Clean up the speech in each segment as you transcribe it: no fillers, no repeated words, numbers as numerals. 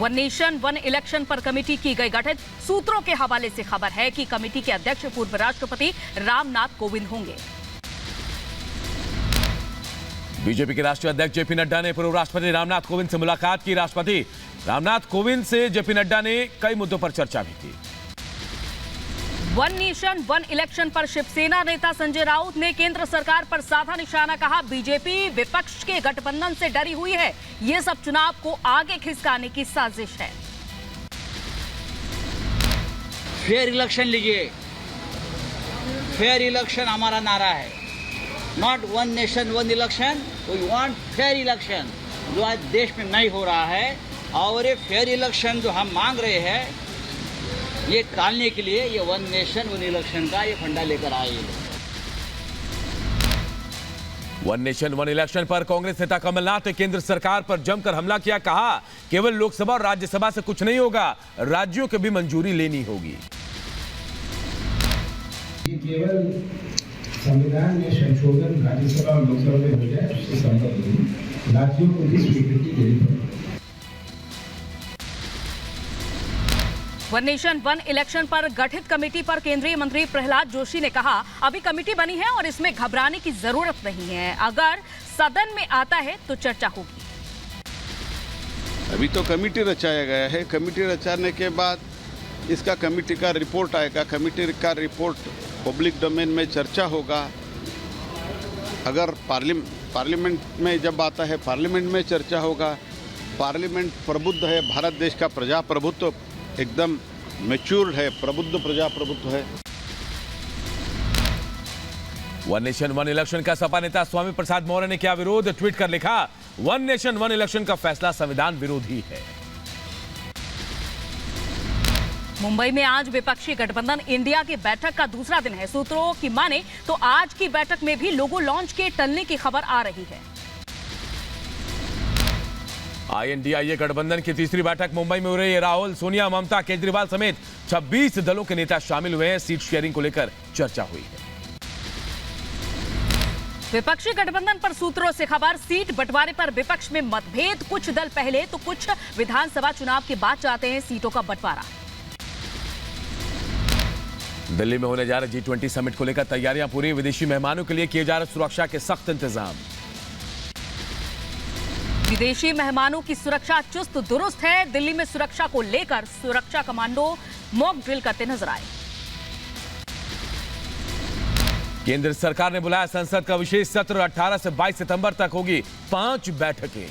One nation one election पर committee की गई गठित। सूत्रों के हवाले से खबर है कि कमेटी के अध्यक्ष पूर्व राष्ट्रपति रामनाथ कोविंद होंगे। बीजेपी के राष्ट्रीय अध्यक्ष जेपी नड्डा ने पूर्व राष्ट्रपति रामनाथ कोविंद से मुलाकात की। राष्ट्रपति रामनाथ कोविंद से जेपी नड्डा ने कई मुद्दों पर चर्चा भी की। वन नेशन वन इलेक्शन पर शिवसेना नेता संजय राउत ने केंद्र सरकार पर साधा निशाना। कहा, बीजेपी विपक्ष के गठबंधन से डरी हुई है। ये सब चुनाव को आगे खिसकाने की साजिश है। फेयर इलेक्शन लीजिए। फेयर इलेक्शन हमारा नारा है। Not one nation one election, we want fair election, जो आज देश में नहीं हो रहा है। और ये फेयर इलेक्शन जो हम मांग रहे हैं, ये टालने के लिए ये वन नेशन वन इलेक्शन का ये फंडा लेकर आए। वन नेशन वन इलेक्शन पर कांग्रेस नेता कमलनाथ ने केंद्र सरकार पर जमकर हमला किया। कहा, केवल लोकसभा और राज्यसभा से कुछ नहीं होगा, राज्यों की भी मंजूरी लेनी होगी। केवल संविधान में संशोधन राज्यसभा और लोकसभा में हो जाए उससे संभव नहीं, राज्यों को भी स्वीकृति देनी पड़ेगी। वन नेशन वन इलेक्शन पर गठित कमेटी पर केंद्रीय मंत्री प्रहलाद जोशी ने कहा, अभी कमेटी बनी है और इसमें घबराने की जरूरत नहीं है। अगर सदन में आता है तो चर्चा होगी। अभी तो कमेटी रचाया गया है। कमेटी रचाने के बाद इसका कमेटी का रिपोर्ट आएगा। कमेटी का रिपोर्ट पब्लिक डोमेन में चर्चा होगा। अगर पार्लियामेंट में जब आता है, पार्लियामेंट में चर्चा होगा। पार्लियामेंट प्रबुद्ध है। भारत देश का प्रजाप्रभुत्व एकदम मैच्योर्ड है, प्रबुद्ध प्रजाप्रभुत्व है। वन नेशन वन इलेक्शन का सपा नेता स्वामी प्रसाद मौर्य ने किया विरोध। ट्वीट कर लिखा, वन नेशन वन इलेक्शन का फैसला संविधान विरोधी है। मुंबई में आज विपक्षी गठबंधन इंडिया की बैठक का दूसरा दिन है। सूत्रों की माने तो आज की बैठक में भी लोगो लॉन्च के टलने की खबर आ रही है। INDIA गठबंधन की तीसरी बैठक मुंबई में हो रही है। राहुल, सोनिया, ममता, केजरीवाल समेत 26 दलों के नेता शामिल हुए हैं। सीट शेयरिंग को लेकर चर्चा हुई है। विपक्षी गठबंधन पर सूत्रों से खबर, सीट बंटवारे पर विपक्ष में मतभेद। कुछ दल पहले तो कुछ विधानसभा चुनाव के बाद चाहते हैं सीटों का बंटवारा। दिल्ली में होने जा रहे G20 समिट को लेकर तैयारियां पूरी। विदेशी मेहमानों के लिए किए जा रहे सुरक्षा के सख्त इंतजाम। विदेशी मेहमानों की सुरक्षा चुस्त दुरुस्त है। दिल्ली में सुरक्षा को लेकर सुरक्षा कमांडो मॉक ड्रिल करते नजर आए। केंद्र सरकार ने बुलाया संसद का विशेष सत्र। 18 से 22 सितंबर तक होगी 5 बैठकें।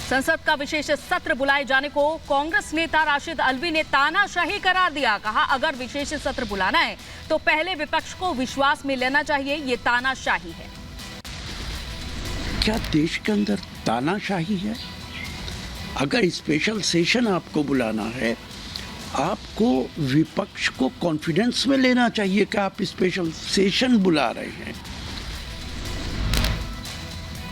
संसद का विशेष सत्र बुलाए जाने को कांग्रेस नेता राशिद अल्वी ने तानाशाही करार दिया। कहा, अगर विशेष सत्र बुलाना है तो पहले विपक्ष को विश्वास में लेना चाहिए। ये तानाशाही है। क्या देश के अंदर तानाशाही है? अगर स्पेशल सेशन आपको बुलाना है, आपको विपक्ष को कॉन्फिडेंस में लेना चाहिए कि आप स्पेशल सेशन बुला रहे हैं।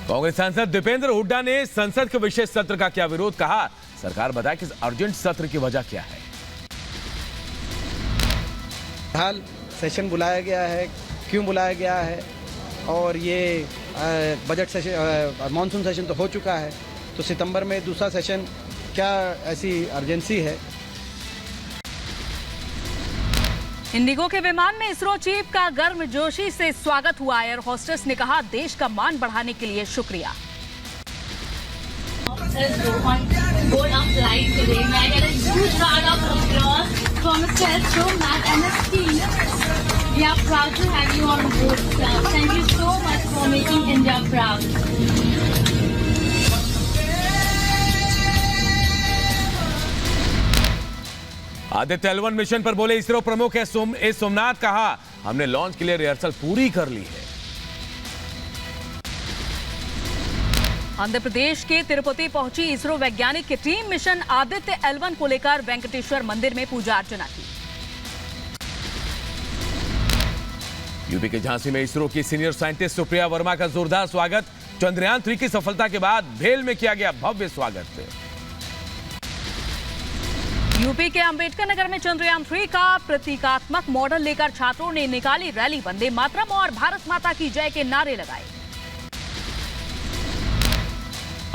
कांग्रेस सांसद दीपेंद्र हुड्डा ने संसद के विशेष सत्र का किया विरोध। कहा, सरकार बताए कि इस अर्जेंट सत्र की वजह क्या है। हाल सेशन बुलाया गया है, क्यों बुलाया गया है, और ये बजट सेशन, मानसून सेशन तो हो चुका है, तो सितंबर में दूसरा सेशन, क्या ऐसी अर्जेंसी है? इंडिगो के विमान में इसरो चीफ का गर्मजोशी से स्वागत हुआ। एयर होस्टेस ने कहा, देश का मान बढ़ाने के लिए शुक्रिया। We are proud to have you on board, sir. Thank you so much for making India proud. Aditya L1 mission पर बोले इसरो प्रमुख एस सोमनाथ। कहा, हमने लॉन्च के लिए रिहर्सल पूरी कर ली है। आंध्र प्रदेश के तिरुपति पहुंची इसरो वैज्ञानिक की टीम। मिशन आदित्य L1 को लेकर वेंकटेश्वर मंदिर में पूजा अर्चना की। यूपी के झांसी में इसरो की सीनियर साइंटिस्ट सुप्रिया वर्मा का जोरदार स्वागत। चंद्रयान 3 की सफलता के बाद भेल में किया गया भव्य स्वागत। यूपी के अंबेडकर नगर में चंद्रयान 3 का प्रतीकात्मक मॉडल लेकर छात्रों ने निकाली रैली। वंदे मातरम और भारत माता की जय के नारे लगाए।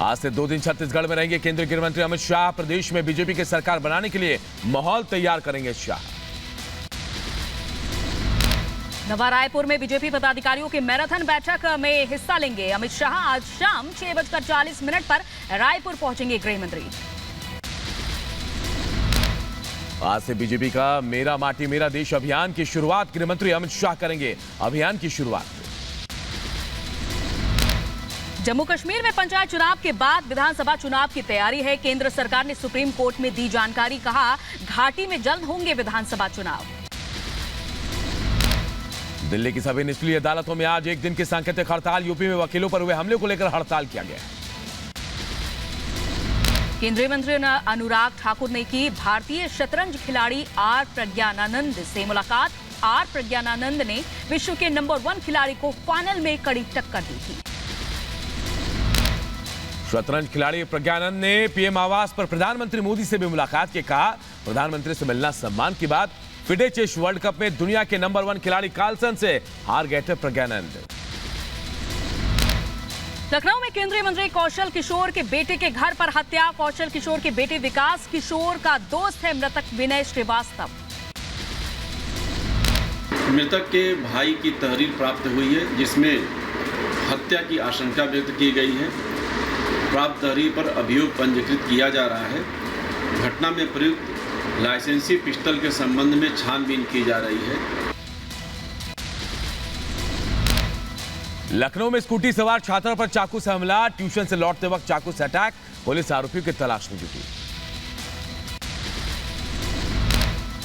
आज से 2 दिन छत्तीसगढ़ में रहेंगे केंद्रीय गृह मंत्री अमित शाह। प्रदेश में बीजेपी की सरकार बनाने के लिए माहौल तैयार करेंगे शाह। नवा रायपुर में बीजेपी पदाधिकारियों की मैराथन बैठक में हिस्सा लेंगे अमित शाह। आज शाम 6:40 पर रायपुर पहुंचेंगे गृह मंत्री। आज से बीजेपी का मेरा माटी मेरा देश अभियान की शुरुआत गृह मंत्री अमित शाह करेंगे। अभियान की शुरुआत जम्मू कश्मीर में पंचायत चुनाव के बाद विधानसभा चुनाव की तैयारी है। केंद्र सरकार ने सुप्रीम कोर्ट में दी जानकारी, कहा घाटी में जल्द होंगे विधानसभा चुनाव। दिल्ली की सभी निचली अदालतों में आज एक दिन की सांकेतिक हड़ताल। यूपी में वकीलों पर हुए हमले को लेकर हड़ताल किया गया। केंद्रीय मंत्री अनुराग ठाकुर ने की भारतीय शतरंज खिलाड़ी आर प्रज्ञानानंद से मुलाकात। आर प्रज्ञानानंद ने विश्व के नंबर 1 खिलाड़ी को फाइनल में कड़ी टक्कर दी थी। शतरंज खिलाड़ी प्रज्ञानंद ने पीएम आवास पर प्रधानमंत्री मोदी से भी मुलाकात की। कहा प्रधानमंत्री से मिलना सम्मान की बात। फिडे चेस वर्ल्ड कप में दुनिया के नंबर 1 खिलाड़ी कार्लसन से हार गए थे प्रज्ञानंद। लखनऊ में केंद्रीय मंत्री कौशल किशोर के बेटे के घर पर हत्या। कौशल किशोर के बेटे विकास किशोर का दोस्त है मृतक विनय श्रीवास्तव। मृतक के भाई की तहरीर प्राप्त हुई है जिसमें हत्या की आशंका व्यक्त की गई है। प्राप्त तहरीर पर अभियोग पंजीकृत किया जा रहा है। घटना में प्रयुक्त लाइसेंसी पिस्टल के संबंध में छानबीन की जा रही है। लखनऊ में स्कूटी सवार छात्र पर चाकू से हमला। ट्यूशन से लौटते वक्त चाकू से अटैक। पुलिस आरोपियों की तलाश में जुटी।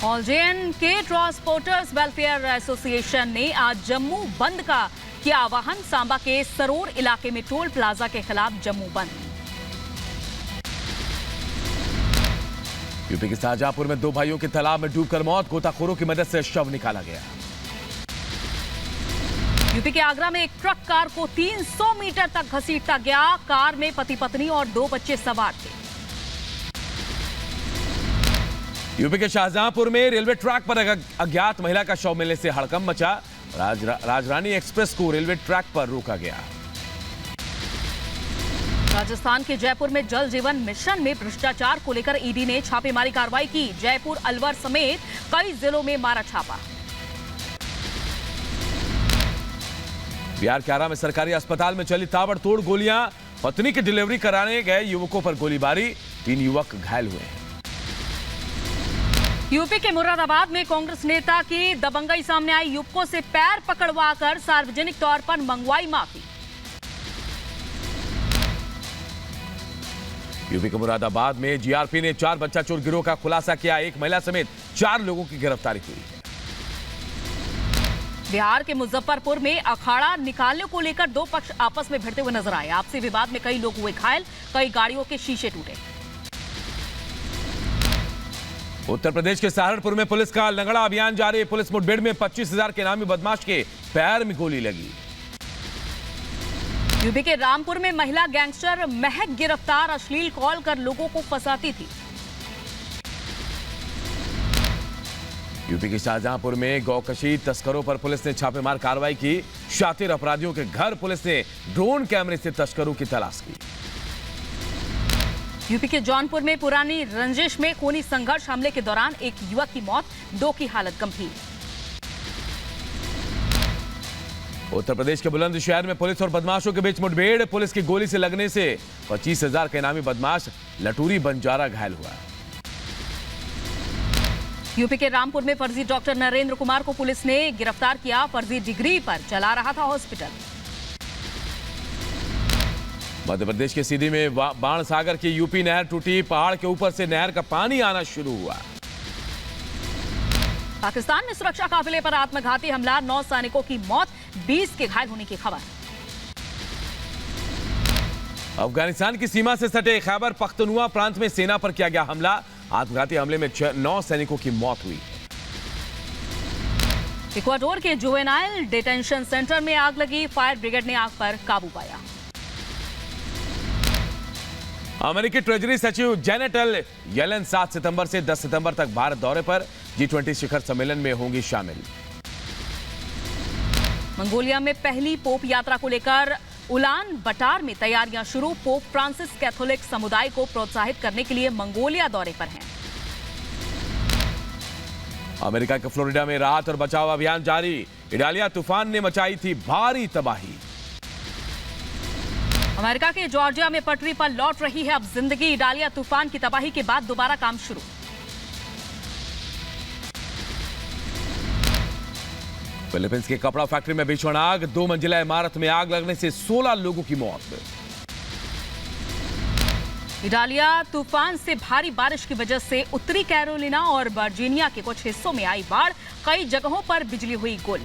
ऑल जे&के ट्रांसपोर्टर्स वेलफेयर एसोसिएशन ने आज जम्मू बंद का किया आह्वान। सांबा के सरोर इलाके में टोल प्लाजा के खिलाफ जम्मू बंद। यूपी के शाहजहांपुर में 2 भाइयों की तालाब में डूबकर मौत। गोताखोरों की मदद से शव निकाला गया। यूपी के आगरा में एक ट्रक कार को 300 मीटर तक घसीटता गया। कार में पति पत्नी और 2 बच्चे सवार थे। यूपी के शाहजहांपुर में रेलवे ट्रैक पर अज्ञात महिला का शव मिलने से हड़कंप मचा। राजरानी एक्सप्रेस को रेलवे ट्रैक पर रोका गया। राजस्थान के जयपुर में जल जीवन मिशन में भ्रष्टाचार को लेकर ईडी ने छापेमारी कार्रवाई की। जयपुर, अलवर समेत कई जिलों में मारा छापा। बिहार के आरा में सरकारी अस्पताल में चली ताबड़तोड़ गोलियां। पत्नी की डिलीवरी कराने गए युवकों पर गोलीबारी। 3 युवक घायल हुए हैं। यूपी के मुरादाबाद में कांग्रेस नेता की दबंगई सामने आई। युवकों से पैर पकड़वाकर सार्वजनिक तौर पर मंगवाई माफी। यूपी के मुरादाबाद में जीआरपी ने 4 बच्चा चोर गिरोह का खुलासा किया। एक महिला समेत 4 लोगों की गिरफ्तारी हुई है। बिहार के मुजफ्फरपुर में अखाड़ा निकालने को लेकर 2 पक्ष आपस में भिड़ते हुए नजर आए। आपसी विवाद में कई लोग हुए घायल, कई गाड़ियों के शीशे टूटे। उत्तर प्रदेश के सहारनपुर में पुलिस का लंगड़ा अभियान जारी। पुलिस मुठभेड़ में 25,000 के नामी बदमाश के पैर में गोली लगी। यूपी के रामपुर में महिला गैंगस्टर महक गिरफ्तार। अश्लील कॉल कर लोगों को फंसाती थी। यूपी के शाहजहांपुर में गौकशी तस्करों पर पुलिस ने छापेमार कार्रवाई की। शातिर अपराधियों के घर पुलिस ने ड्रोन कैमरे से तस्करों की तलाश की। यूपी के जौनपुर में पुरानी रंजिश में खूनी संघर्ष हमले के दौरान एक युवक की मौत, 2 की हालत गंभीर। उत्तर प्रदेश के बुलंदशहर में पुलिस और बदमाशों के बीच मुठभेड़। पुलिस की गोली से लगने से 25,000 के इनामी बदमाश लटूरी बंजारा घायल हुआ। यूपी के रामपुर में फर्जी डॉक्टर नरेंद्र कुमार को पुलिस ने गिरफ्तार किया। फर्जी डिग्री पर चला रहा था हॉस्पिटल। मध्य प्रदेश के सीधी में बाणसागर की यूपी नहर टूटी। पहाड़ के ऊपर से नहर का पानी आना शुरू हुआ। पाकिस्तान में सुरक्षा काफिले पर आत्मघाती हमला। 9 सैनिकों की मौत, 20 के घायल होने की खबर। अफगानिस्तान की सीमा से सटे खैबर पख्तूनख्वा प्रांत में सेना पर किया गया हमला। आत्मघाती हमले में 9 सैनिकों की मौत हुई। इक्वाडोर के जुवेनाइल डिटेंशन सेंटर में आग लगी। फायर ब्रिगेड ने आग पर काबू पाया। अमेरिकी ट्रेजरी सचिव जेनेट येलेन 7 सितंबर से 10 सितंबर तक भारत दौरे पर। G20 शिखर सम्मेलन में होंगी शामिल। मंगोलिया में पहली पोप यात्रा को लेकर उलान बटार में तैयारियां शुरू। पोप फ्रांसिस कैथोलिक समुदाय को प्रोत्साहित करने के लिए मंगोलिया दौरे पर हैं। अमेरिका के फ्लोरिडा में राहत और बचाव अभियान जारी। इडालिया तूफान ने मचाई थी भारी तबाही। अमेरिका के जॉर्जिया में पटरी पर लौट रही है अब जिंदगी। इडालिया तूफान की तबाही के बाद दोबारा काम शुरू। फिलीपींस के कपड़ा फैक्ट्री में भीषण आग। 2 मंजिला इमारत में आग लगने से 16 लोगों की मौत। इडालिया तूफान से भारी बारिश की वजह से उत्तरी कैरोलिना और वर्जीनिया के कुछ हिस्सों में आई बाढ़। कई जगहों पर बिजली हुई गुल।